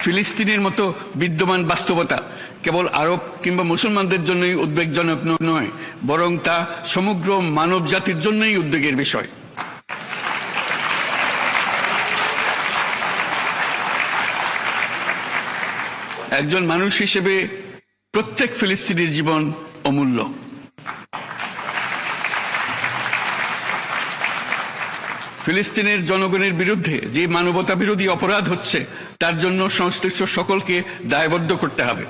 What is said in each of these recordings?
ফিলিস্তিনের মতো বিদ্যমান বাস্তবতা কেবল আরব কিংবা মুসলমানদের জন্যই উদ্বেগজনক নয়, বরং তা সমগ্র মানব জাতির জন্যই উদ্বেগের বিষয়। একজন মানুষ হিসেবে প্রত্যেক ফিলিস্তিনির জীবন অমূল্য। ফিলিস্তিনের জনগণের বিরুদ্ধে যে মানবতা বিরোধী অপরাধ হচ্ছে তার জন্য সংশ্লিষ্ট সকলকে দায়বদ্ধ করতে হবে।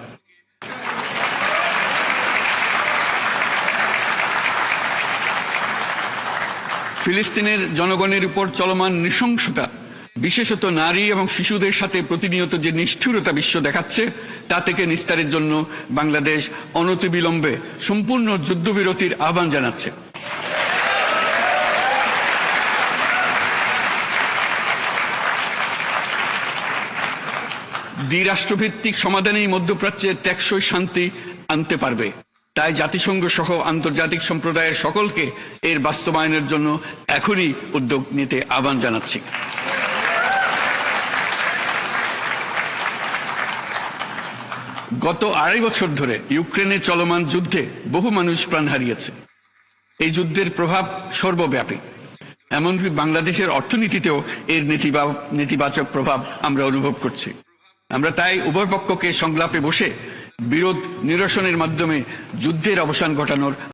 ফিলিস্তিনের জনগণের উপর চলমান নৃশংসতা, বিশেষত নারী এবং শিশুদের সাথে প্রতিনিয়ত যে নিষ্ঠুরতা বিশ্ব দেখাচ্ছে, তা থেকে নিস্তারের জন্য বাংলাদেশ অনতিবিলম্বে সম্পূর্ণ যুদ্ধবিরতির আহ্বান জানাচ্ছে। দ্বিরাষ্ট্রভিত্তিক সমাধানেই মধ্যপ্রাচ্যে টেকসই শান্তি আনতে পারবে। তাই জাতিসংঘ সহ আন্তর্জাতিক সম্প্রদায়ের সকলকে এর বাস্তবায়নের জন্য এখনই উদ্যোগ নিতে আহ্বান জানাচ্ছি। গত 2.5 বছর ধরে ইউক্রেনে চলমান যুদ্ধে বহু মানুষ প্রাণ হারিয়েছে। এই যুদ্ধের প্রভাব সর্বব্যাপী, এমনকি বাংলাদেশের অর্থনীতিতেও এর নেতিবাচক প্রভাব আমরা অনুভব করছি। আমরা তাই উভয় পক্ষকে সংলাপে বসে বিরোধ নিরসনের মাধ্যমে যুদ্ধের অবসান ঘটানোর